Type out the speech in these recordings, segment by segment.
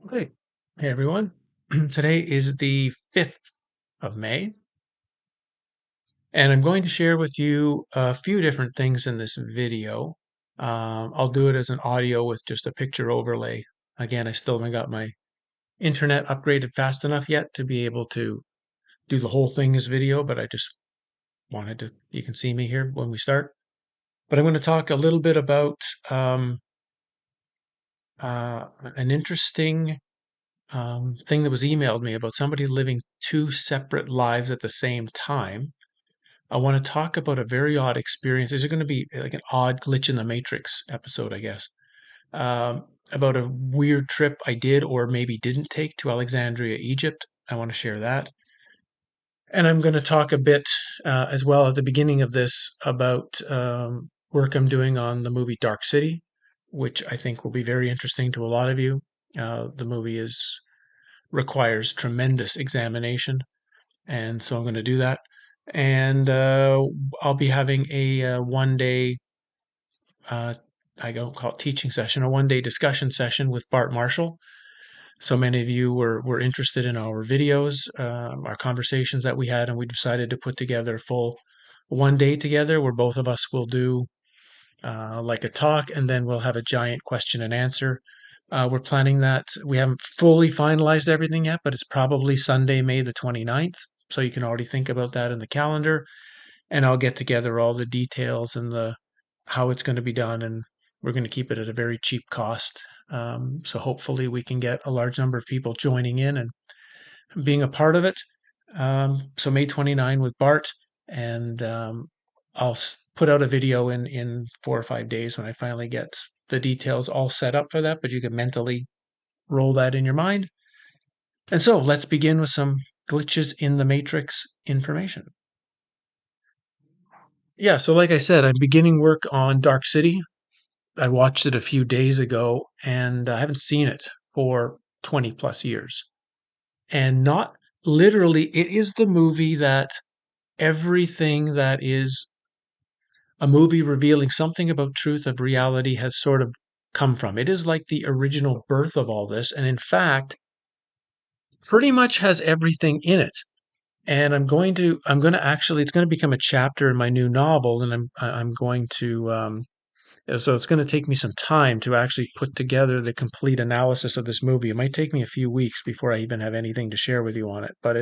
Okay. Hey everyone. Today is the 5th of May, and I'm going to share with you a few different things in this video. I'll do it as an audio with just a picture overlay. Again, I still haven't got my internet upgraded fast enough yet to be able to do the whole thing as video, but I just wanted to, you can see me here when we start. But I'm going to talk a little bit about um, an interesting thing that was emailed me about somebody living two separate lives at the same time. I want to talk about a very odd experience. These are going to be like an odd glitch in the matrix episode, I guess, about a weird trip I did or maybe didn't take to Alexandria, Egypt. I want to share that. And I'm going to talk a bit as well at the beginning of this about work I'm doing on the movie Dark City, which I think will be very interesting to a lot of you. The movie is requires tremendous examination, and so I'm going to do that. And I'll be having a, 1 day, uh, I don't call it teaching session, a 1 day discussion session with Bart Marshall. So many of you were interested in our videos, our conversations that we had, and we decided to put together a full 1 day together where both of us will do like a talk, and then we'll have a giant question and answer. We're planning that. We haven't fully finalized everything yet, but it's probably Sunday, May the 29th. So you can already think about that in the calendar. And I'll get together all the details and the how it's going to be done. And we're going to keep it at a very cheap cost. So hopefully we can get a large number of people joining in and being a part of it. So May 29 with Bart, and I'll put out a video in 4 or 5 days when I finally get the details all set up for that. But you can mentally roll that in your mind. And so let's begin with some glitches in the matrix information. Yeah, so like I said, I'm beginning work on Dark City. I watched it a few days ago and I haven't seen it for 20 plus years. And not literally, it is the movie that everything that is a movie revealing something about truth of reality has sort of come from. It is like the original birth of all this, and in fact, pretty much has everything in it. And I'm going to actually, it's going to become a chapter in my new novel, and I'm going to, so it's going to take me some time to actually put together the complete analysis of this movie. It might take me a few weeks before I even have anything to share with you on it, but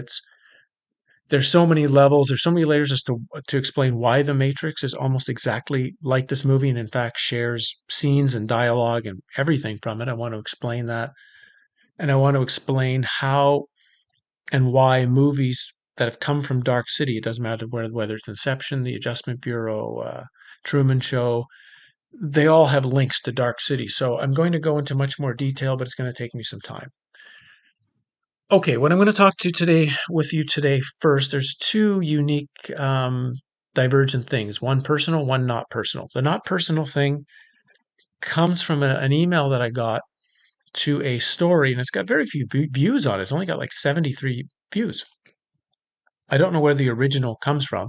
there's so many levels, there's so many layers as to explain why The Matrix is almost exactly like this movie, and in fact shares scenes and dialogue and everything from it. I want to explain that, and I want to explain how and why movies that have come from Dark City, it doesn't matter whether it's Inception, The Adjustment Bureau, Truman Show, they all have links to Dark City. So I'm going to go into much more detail, but it's going to take me some time. Okay, what I'm going to talk to today with you today first, there's two unique divergent things, one personal, one not personal. The not personal thing comes from an email that I got to a story, and it's got very few views on it. It's only got like 73 views. I don't know where the original comes from,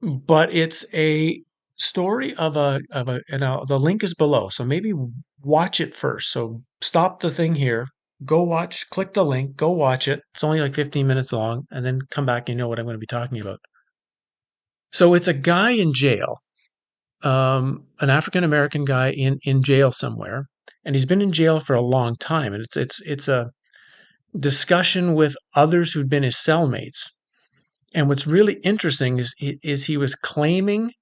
but it's a story the link is below. So maybe watch it first. So stop the thing here, go watch, click the link, go watch it. It's only like 15 minutes long, and then come back and you know what I'm going to be talking about. So it's a guy in jail, an African American guy in jail somewhere, and he's been in jail for a long time. And it's a discussion with others who'd been his cellmates. And what's really interesting is he was claiming,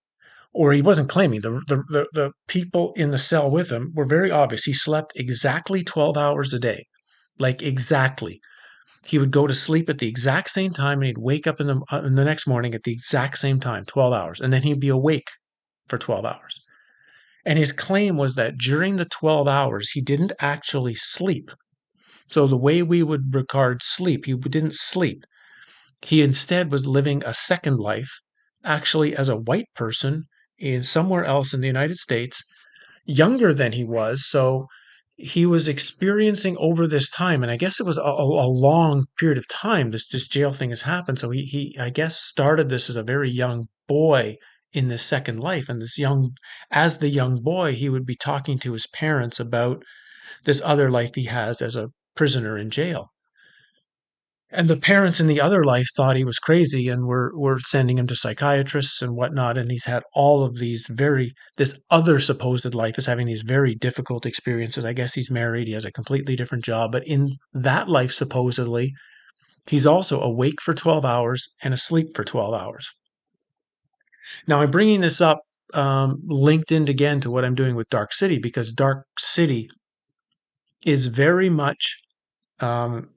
or he wasn't claiming, the people in the cell with him were very obvious. He slept exactly 12 hours a day, like exactly. He would go to sleep at the exact same time and he'd wake up in the next morning at the exact same time, 12 hours, and then he'd be awake for 12 hours. And his claim was that during the 12 hours, he didn't actually sleep. So the way we would regard sleep, he didn't sleep. He instead was living a second life, actually as a white person in somewhere else in the United States, younger than he was. So he was experiencing over this time, and I guess it was a long period of time. This jail thing has happened. So he I guess started this as a very young boy in this second life, and as the young boy, he would be talking to his parents about this other life he has as a prisoner in jail. And the parents in the other life thought he was crazy and were sending him to psychiatrists and whatnot. And he's had all of this other supposed life is having these very difficult experiences. I guess he's married, he has a completely different job. But in that life, supposedly, he's also awake for 12 hours and asleep for 12 hours. Now, I'm bringing this up linked in again to what I'm doing with Dark City, because Dark City is very much um,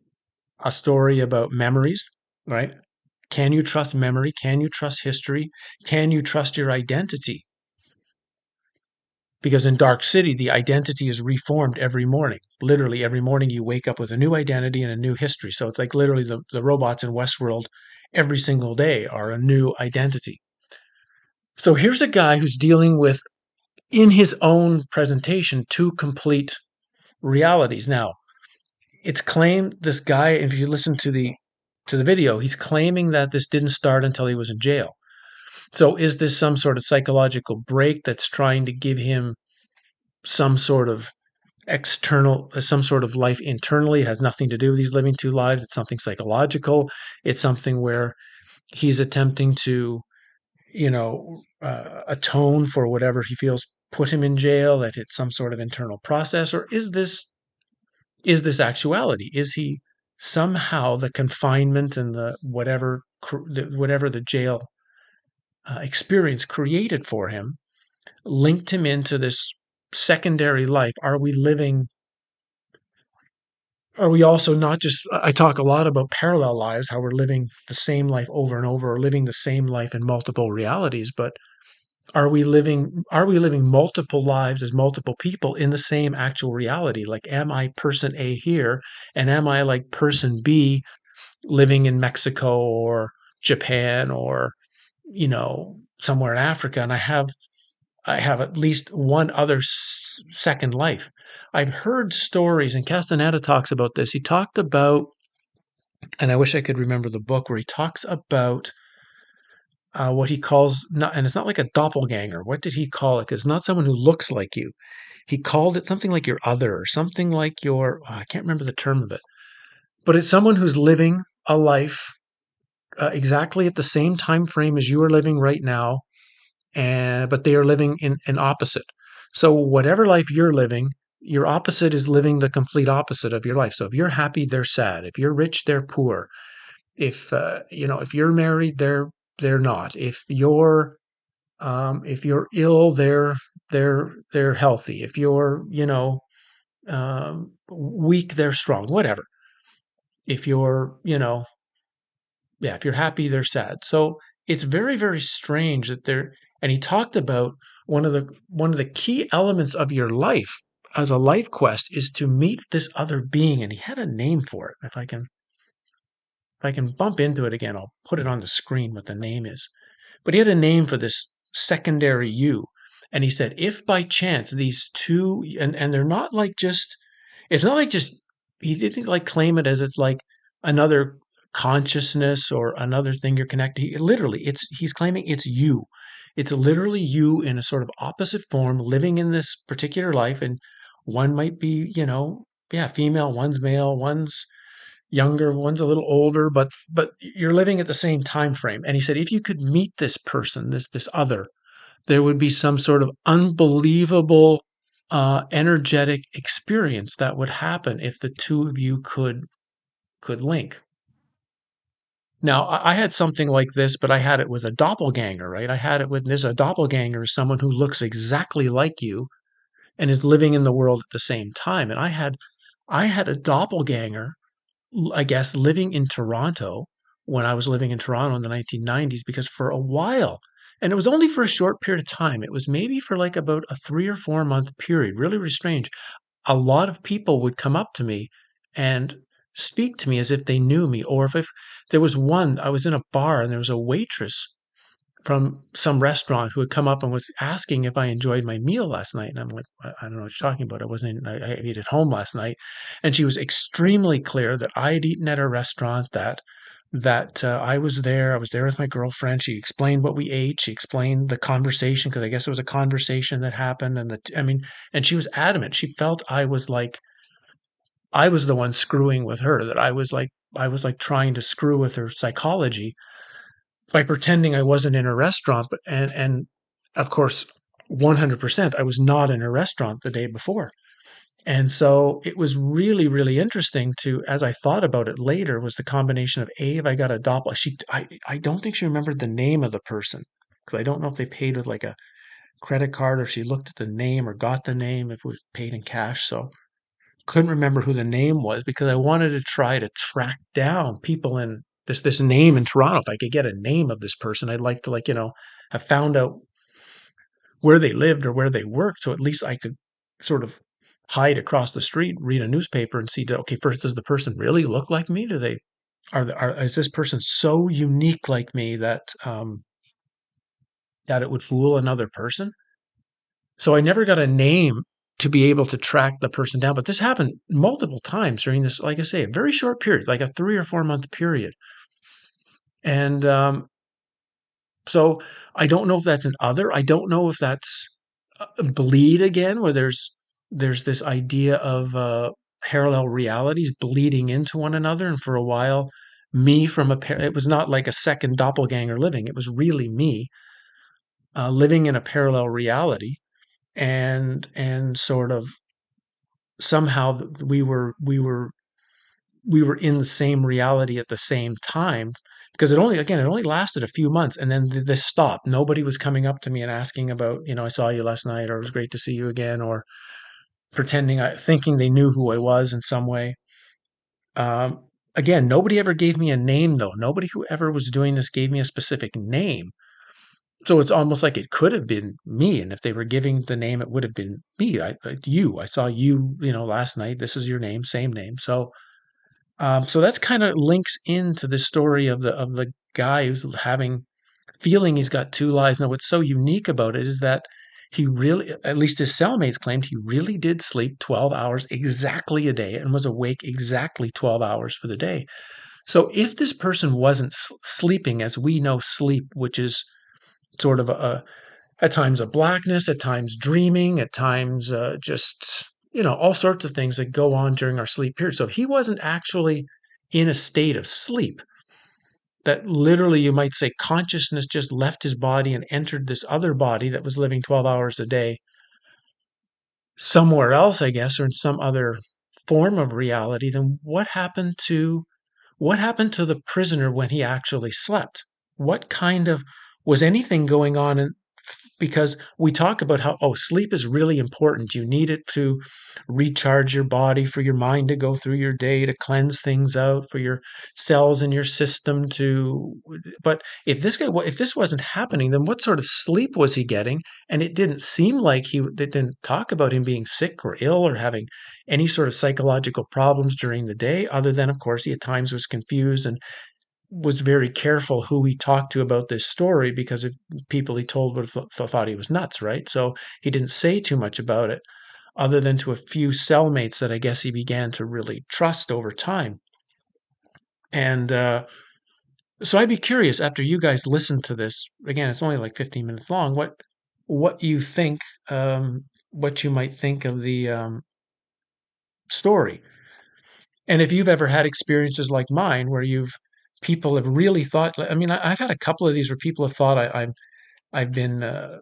a story about memories, right? Can you trust memory? Can you trust history? Can you trust your identity? Because in Dark City, the identity is reformed every morning. Literally, every morning you wake up with a new identity and a new history. So it's like literally the robots in Westworld every single day are a new identity. So here's a guy who's dealing with, in his own presentation, two complete realities. Now, it's claimed this guy, if you listen to the video, he's claiming that this didn't start until he was in jail. So is this some sort of psychological break that's trying to give him some sort of some sort of life internally? It has nothing to do with these living two lives. It's something psychological. It's something where he's attempting to, atone for whatever he feels put him in jail, that it's some sort of internal process, or is this actuality? Is he somehow the confinement and the whatever the jail experience created for him linked him into this secondary life? Are we also not just, I talk a lot about parallel lives, how we're living the same life over and over, or living the same life in multiple realities, but are we living multiple lives as multiple people in the same actual reality? Like, am I person A here, and am I like person B living in Mexico or Japan or somewhere in Africa, and I have at least one other second life. I've heard stories, and Castaneda talks about this. He talked about, and I wish I could remember the book, where he talks about what he calls, not, and it's not like a doppelganger. What did he call it? Because it's not someone who looks like you. He called it something like your other, or something like your, I can't remember the term of it, but it's someone who's living a life exactly at the same time frame as you are living right now, and but they are living in an opposite. So whatever life you're living, your opposite is living the complete opposite of your life. So if you're happy, they're sad. If you're rich, they're poor. If you're married, they're not. If you're ill, they're healthy. If you're weak, they're strong. Whatever. If you're yeah, if you're happy, they're sad. So it's very, very strange that they're. And he talked about one of the key elements of your life as a life quest is to meet this other being, and he had a name for it. If I can bump into it again, I'll put it on the screen what the name is. But he had a name for this secondary you. And he said, if by chance these two, and they're not like just, it's not like just, he didn't like claim it as it's like another consciousness or another thing you're connected. Literally, he's claiming it's you. It's literally you in a sort of opposite form living in this particular life. And one might be, yeah, female, one's male, one's younger, one's a little older, but you're living at the same time frame. And he said, if you could meet this person, this other, there would be some sort of unbelievable energetic experience that would happen if the two of you could link. Now, I had something like this, but I had it with a doppelganger, right? I had it with this. A doppelganger is someone who looks exactly like you and is living in the world at the same time. And I had a doppelganger, I guess, living in Toronto when I was living in Toronto in the 1990s, because for a while, and it was only for a short period of time, it was maybe for like about a 3 or 4 month period, really, really strange. A lot of people would come up to me and speak to me as if they knew me. Or if there was one, I was in a bar and there was a waitress from some restaurant who had come up and was asking if I enjoyed my meal last night. And I'm like, I don't know what you're talking about. I ate at home last night. And she was extremely clear that I had eaten at a restaurant that that I was there. I was there with my girlfriend. She explained what we ate. She explained the conversation because I guess it was a conversation that happened. And I mean, and she was adamant. She felt I was the one screwing with her. That I was like trying to screw with her psychology by pretending I wasn't in a restaurant. But and of course, 100%, I was not in a restaurant the day before. And so it was really, really interesting to, as I thought about it later, was the combination of A, if I got a doppel. I don't think she remembered the name of the person because I don't know if they paid with like a credit card or she looked at the name or got the name if it was paid in cash. So couldn't remember who the name was because I wanted to try to track down people in this name in Toronto. If I could get a name of this person, I'd like to have found out where they lived or where they worked, so at least I could sort of hide across the street, read a newspaper, and see, okay, first, does the person really look like me? Do they is this person so unique like me that it would fool another person? So I never got a name to be able to track the person down, but this happened multiple times during this, like I say, a very short period, like a 3 or 4 month period, and so I don't know if that's an other. I don't know if that's bleed again, where there's this idea of parallel realities bleeding into one another, and for a while, me from it was not like a second doppelganger living. It was really me living in a parallel reality, and sort of somehow we were in the same reality at the same time because it only lasted a few months and then this stopped. Nobody was coming up to me and asking about, I saw you last night or it was great to see you again or thinking they knew who I was in some way. Again, nobody ever gave me a name though. Nobody who ever was doing this gave me a specific name. So it's almost like it could have been me, and if they were giving the name, it would have been me. I saw you, last night. This is your name, same name. So that's kind of links into the story of the guy who's feeling he's got two lives. Now, what's so unique about it is that he really, at least his cellmates claimed, he really did sleep 12 hours exactly a day and was awake exactly 12 hours for the day. So if this person wasn't sleeping as we know sleep, which is sort of at times a blackness, at times dreaming, at times just, all sorts of things that go on during our sleep period. So he wasn't actually in a state of sleep that literally you might say consciousness just left his body and entered this other body that was living 12 hours a day somewhere else, I guess, or in some other form of reality. Then what happened to the prisoner when he actually slept? What kind of was anything going on in, because we talk about how, oh, sleep is really important. You need it to recharge your body, for your mind to go through your day, to cleanse things out, for your cells in your system to. But if this wasn't happening, then what sort of sleep was he getting? And it didn't seem like they didn't talk about him being sick or ill or having any sort of psychological problems during the day, other than, of course, he at times was confused and was very careful who he talked to about this story because if people he told would have thought he was nuts, right? So he didn't say too much about it other than to a few cellmates that I guess he began to really trust over time. And so I'd be curious after you guys listen to this. Again, it's only like 15 minutes long. What you think? What you might think of the story? And if you've ever had experiences like mine where people have really thought, I mean, I've had a couple of these where people have thought I've been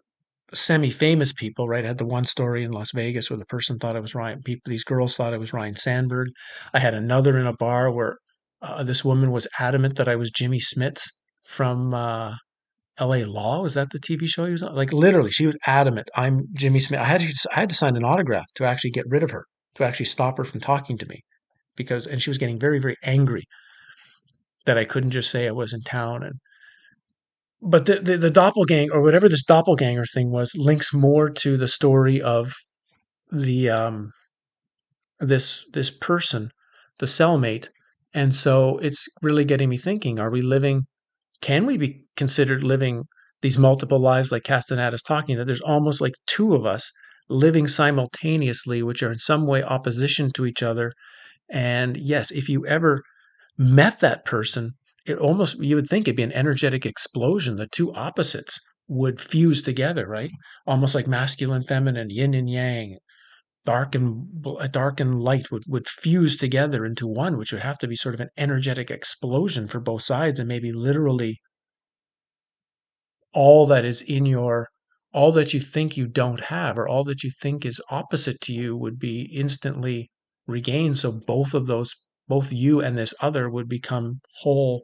semi-famous people, right? I had the one story in Las Vegas where the person thought I was Ryan. These girls thought I was Ryan Sandberg. I had another in a bar where this woman was adamant that I was Jimmy Smits from L.A. Law. Was that the TV show he was on? Like literally, she was adamant. I'm Jimmy Smith. I had to sign an autograph to actually get rid of her, to actually stop her from talking to me, and she was getting very, very angry that I couldn't just say I was in town. But the doppelganger or whatever this doppelganger thing was links more to the story of the this person, the cellmate, and so it's really getting me thinking: Are we living? Can we be considered living these multiple lives like Castaneda is talking? That there's almost like two of us living simultaneously, which are in some way opposition to each other. And yes, if you ever met that person it almost, you would think it'd be an energetic explosion. The two opposites would fuse together, right? Almost like masculine, feminine, yin and yang, dark and light would fuse together into one, which would have to be sort of an energetic explosion for both sides, and maybe literally all that is in your all that you think you don't have, or all that you think is opposite to you, would be instantly regained. So both of those, both you and this other, would become whole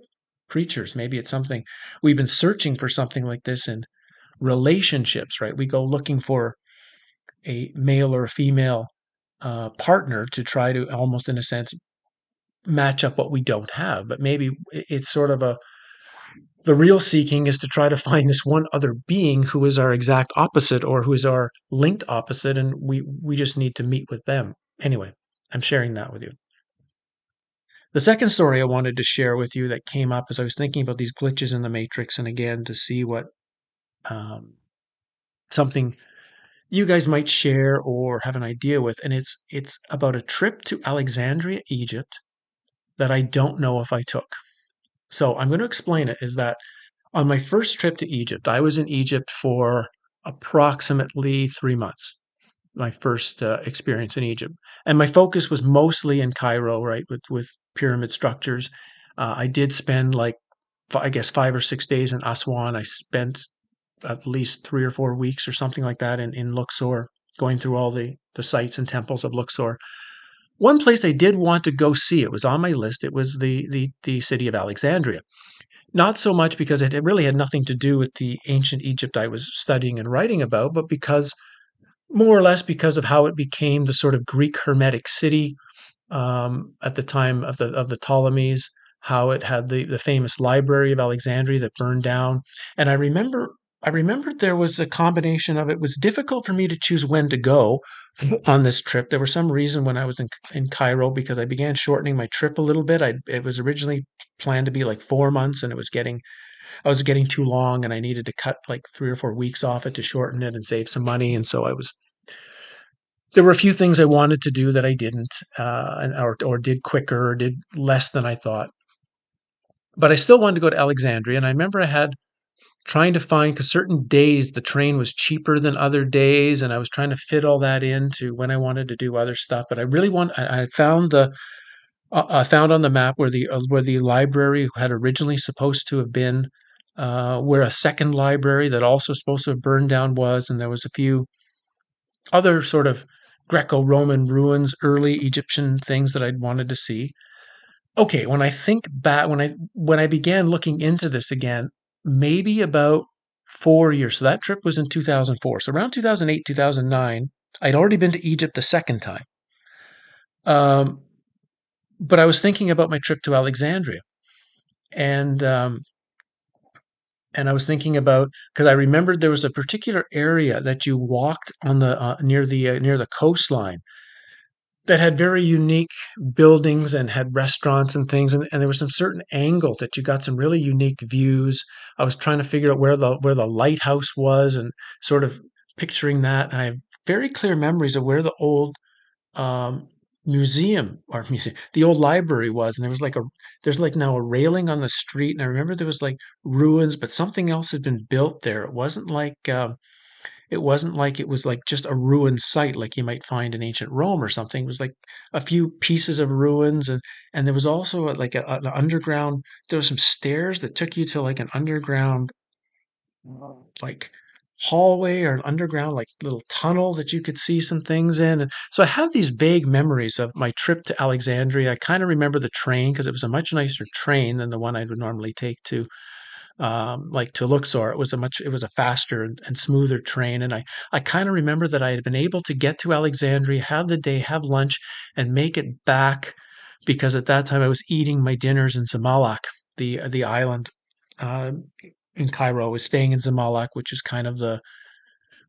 creatures. Maybe it's something we've been searching for, something like this in relationships, right? We go looking for a male or a female partner to try to, almost in a sense, match up what we don't have. But maybe it's sort of a the real seeking is to try to find this one other being who is our exact opposite, or who is our linked opposite, and we just need to meet with them. Anyway, I'm sharing that with you. The second story I wanted to share with you that came up as I was thinking about these glitches in the matrix, and again to see what um, something you guys might share or have an idea with, and it's about a trip to Alexandria, Egypt, that I don't know if I took. So I'm going to explain it. Is that on my first trip to Egypt, I was in Egypt for approximately 3 months. My first experience in Egypt, and my focus was mostly in Cairo, right, with pyramid structures. I did spend like I guess 5 or 6 days in Aswan. I spent at least 3 or 4 weeks or something like that in Luxor, going through all the sites and temples of Luxor. One place I did want to go see, it was on my list. It was the city of Alexandria. Not so much because it really had nothing to do with the ancient Egypt I was studying and writing about, but because, more or less, because of how it became the sort of Greek Hermetic city at the time of the Ptolemies, how it had the famous library of Alexandria that burned down. And I remembered there was a combination of, it was difficult for me to choose when to go on this trip. There was some reason when I was in Cairo, because I began shortening my trip a little bit. It was originally planned to be like 4 months, and I was getting too long, and I needed to cut like 3 or 4 weeks off it to shorten it and save some money. And so there were a few things I wanted to do that I didn't, or did quicker, or did less than I thought. But I still wanted to go to Alexandria, and I remember I had trying to find, because certain days the train was cheaper than other days, and I was trying to fit all that into when I wanted to do other stuff. But I really I found I found on the map where the library had originally supposed to have been, where a second library that also supposed to have burned down was, and there was a few other sort of Greco-Roman ruins, early Egyptian things that I'd wanted to see. Okay, when I think back, when I began looking into this again, maybe about 4 years. So that trip was in 2004. So around 2008, 2009, I'd already been to Egypt a second time. Um, but I was thinking about my trip to Alexandria, and I was thinking about, because I remembered there was a particular area that you walked on the near the coastline that had very unique buildings and had restaurants and things, and there were some certain angles that you got some really unique views. I was trying to figure out where the lighthouse was, and sort of picturing that. And I have very clear memories of where the old um, the old library was, and there's like now a railing on the street, and I remember there was like ruins, but something else had been built there. It wasn't like it was like just a ruined site like you might find in ancient Rome or something. It was like a few pieces of ruins, and there was also an underground. There were some stairs that took you to like an underground, like hallway, or an underground like little tunnel that you could see some things in. And so I have these vague memories of my trip to Alexandria. I kind of remember the train, because it was a much nicer train than the one I would normally take to, like, to Luxor. It was a faster and smoother train, and I kind of remember that I had been able to get to Alexandria, have the day, have lunch, and make it back, because at that time I was eating my dinners in Zamalek, the island uh, in Cairo. I was staying in Zamalek, which is kind of the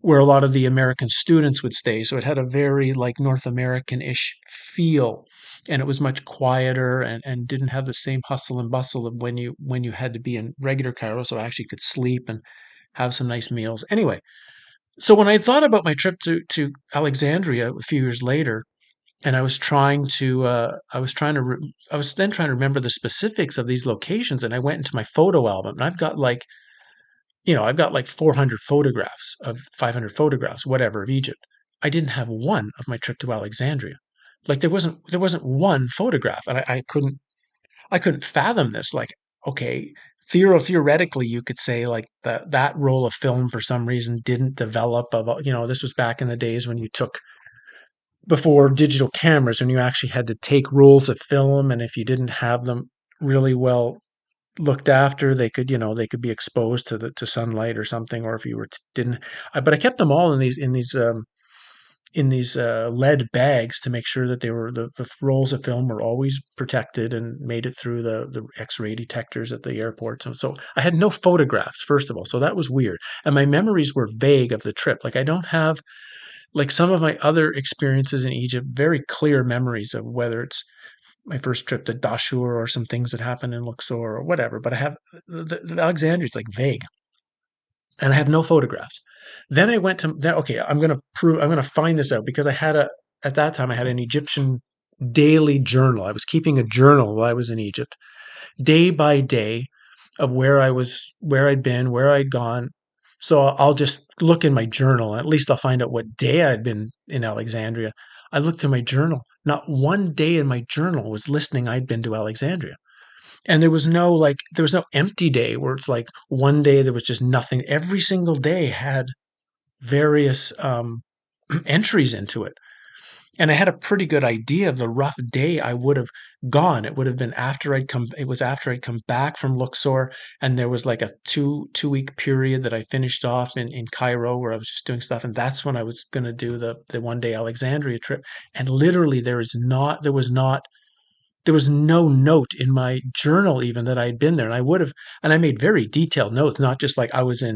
where a lot of the American students would stay. So it had a very like North American-ish feel, and it was much quieter, and didn't have the same hustle and bustle of when you had to be in regular Cairo. So I actually could sleep and have some nice meals. Anyway, so when I thought about my trip to Alexandria a few years later, and I was then trying to remember the specifics of these locations, and I went into my photo album, and I've got like 400 photographs of 500 photographs, whatever, of Egypt. I didn't have one of my trip to Alexandria. Like there wasn't one photograph, and I couldn't fathom this. Like, okay, theoretically, you could say like that roll of film for some reason didn't develop. This was back in the days when you took before digital cameras, when you actually had to take rolls of film, and if you didn't have them really well looked after, they could be exposed to sunlight or something, or if you didn't. But I kept them all in these lead bags to make sure that the rolls of film were always protected and made it through the X-ray detectors at the airports. And so I had no photographs, first of all, so that was weird. And my memories were vague of the trip. Like I don't have like some of my other experiences in Egypt, very clear memories of whether it's my first trip to Dashur or some things that happened in Luxor or whatever. But I have the Alexandria is like vague, and I have no photographs. Then I went to then okay, I'm gonna find this out because I had a at that time I had an Egyptian daily journal. I was keeping a journal while I was in Egypt, day by day, of where I'd been, where I'd gone. So I'll just look in my journal. At least I'll find out what day I'd been in Alexandria. I looked through my journal. Not one day in my journal was listing I'd been to Alexandria. And there was no empty day where it's like one day there was just nothing. Every single day had various entries into it. And I had a pretty good idea of the rough day I would have gone. It would have been after I'd come. It was after I'd come back from Luxor, and there was like a two week period that I finished off in Cairo where I was just doing stuff, and that's when I was going to do the 1 day Alexandria trip. And literally, there was no note in my journal even that I had been there, and I made very detailed notes, not just like I was at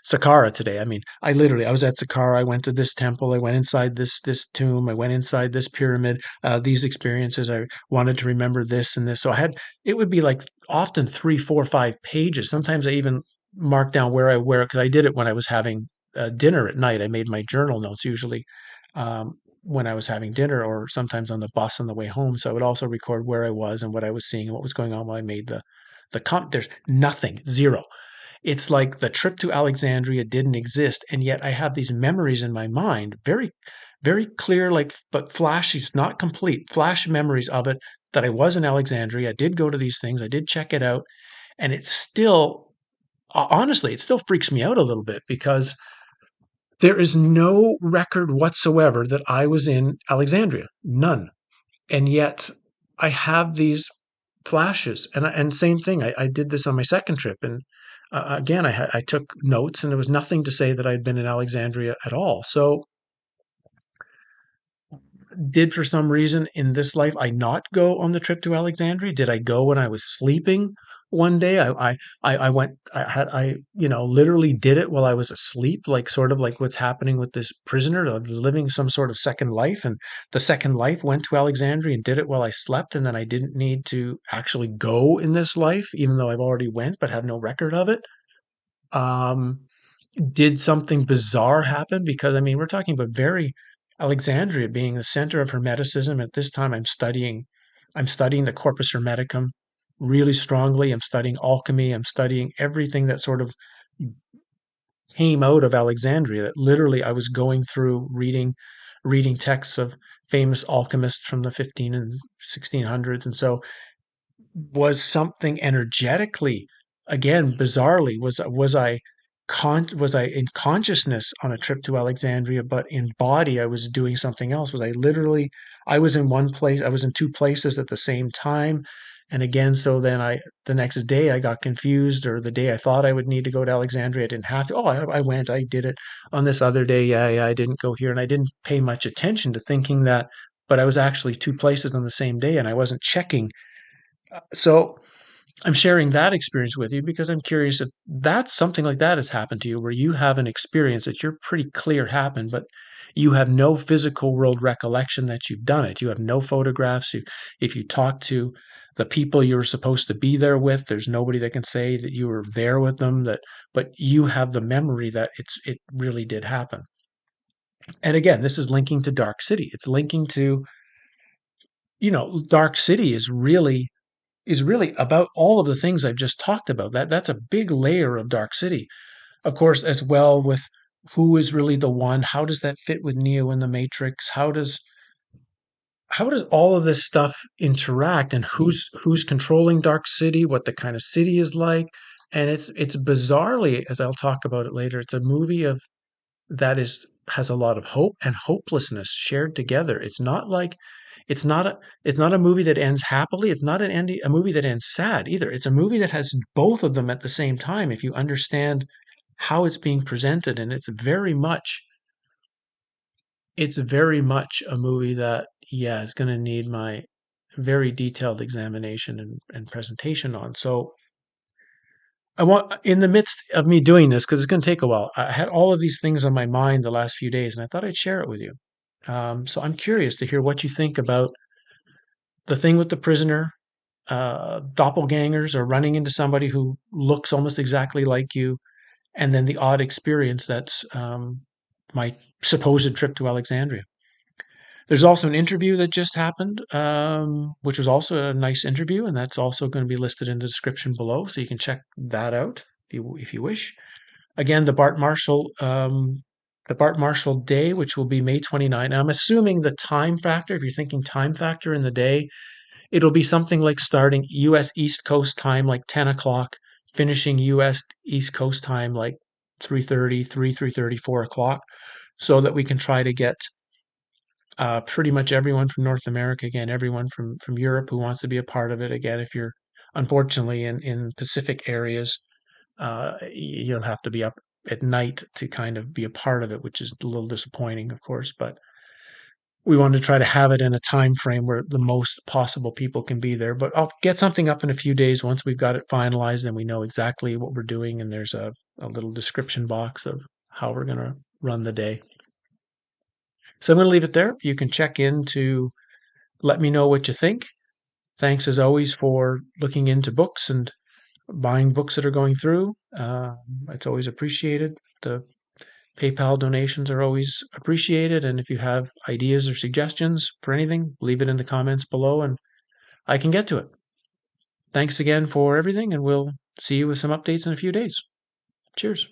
Saqqara today. I mean, I was at Saqqara. I went to this temple. I went inside this tomb. I went inside this pyramid. These experiences. I wanted to remember this and this. So it would be like often 3, 4, 5 pages. Sometimes I even marked down where because I did it when I was having dinner at night. I made my journal notes usually. When I was having dinner, or sometimes on the bus on the way home. So I would also record where I was and what I was seeing and what was going on while I made there's nothing, zero. It's like the trip to Alexandria didn't exist, and yet I have these memories in my mind, very, very clear, like but flashy, not complete, flash memories of it that I was in Alexandria. I did go to these things, I did check it out, and it's still honestly, it still freaks me out a little bit because there is no record whatsoever that I was in Alexandria, none, and yet I have these flashes. And same thing. I did this on my second trip, and again, I took notes, and there was nothing to say that I'd been in Alexandria at all. So, did for some reason in this life I not go on the trip to Alexandria? Did I go when I was sleeping one day? I went. Literally did it while I was asleep, like sort of like what's happening with this prisoner. I was living some sort of second life, and the second life went to Alexandria and did it while I slept, and then I didn't need to actually go in this life, even though I've already went but have no record of it. Um, did something bizarre happen? Because I mean, we're talking about very Alexandria being the center of Hermeticism. At this time, I'm studying the Corpus Hermeticum really strongly. I'm studying alchemy. I'm studying everything that sort of came out of Alexandria. That literally I was going through reading texts of famous alchemists from the 15 and 1600s, and so was something energetically, again bizarrely, was I in consciousness on a trip to Alexandria, but in body I was doing something else? I was in one place, I was in two places at the same time? And again, so then the next day I got confused, or the day I thought I would need to go to Alexandria, I didn't have to. Oh, I went, I did it. On this other day, yeah, I didn't go here, and I didn't pay much attention to thinking that, but I was actually two places on the same day, and I wasn't checking. So I'm sharing that experience with you because I'm curious if that's something like that has happened to you, where you have an experience that you're pretty clear happened, but you have no physical world recollection that you've done it. You have no photographs. If you talk to the people you were supposed to be there with, there's nobody that can say that you were there with them. But you have the memory that it really did happen. And again, this is linking to Dark City. It's linking to, Dark City is really about all of the things I've just talked about. That's a big layer of Dark City. Of course, as well with who is really the one, how does that fit with Neo in the Matrix? How does all of this stuff interact, and who's controlling Dark City, what the kind of city is like? And it's bizarrely, as I'll talk about it later, it's a movie of that is has a lot of hope and hopelessness shared together. It's not a movie that ends happily. It's not a movie that ends sad either. It's a movie that has both of them at the same time if you understand how it's being presented. And it's very much a movie that, yeah, is going to need my very detailed examination and presentation on. So I want, in the midst of me doing this, because it's going to take a while, I had all of these things on my mind the last few days, and I thought I'd share it with you. So I'm curious to hear what you think about the thing with the prisoner, doppelgangers, or running into somebody who looks almost exactly like you, and then the odd experience that's my supposed trip to Alexandria. There's also an interview that just happened, which was also a nice interview, and that's also going to be listed in the description below, so you can check that out if you wish. Again, the Bart Marshall Day, which will be May 29. I'm assuming the time factor, if you're thinking time factor in the day, it'll be something like starting U.S. East Coast time like 10 o'clock, finishing U.S. East Coast time like 3:30, 3:30, 4 o'clock, so that we can try to get pretty much everyone from North America, again, everyone from Europe who wants to be a part of it. Again, if you're unfortunately in Pacific areas, you'll have to be up at night to kind of be a part of it, which is a little disappointing, of course. But we want to try to have it in a time frame where the most possible people can be there. But I'll get something up in a few days once we've got it finalized and we know exactly what we're doing. And there's a little description box of how we're going to run the day. So I'm going to leave it there. You can check in to let me know what you think. Thanks as always for looking into books and buying books that are going through. It's always appreciated. The PayPal donations are always appreciated. And if you have ideas or suggestions for anything, leave it in the comments below and I can get to it. Thanks again for everything, and we'll see you with some updates in a few days. Cheers.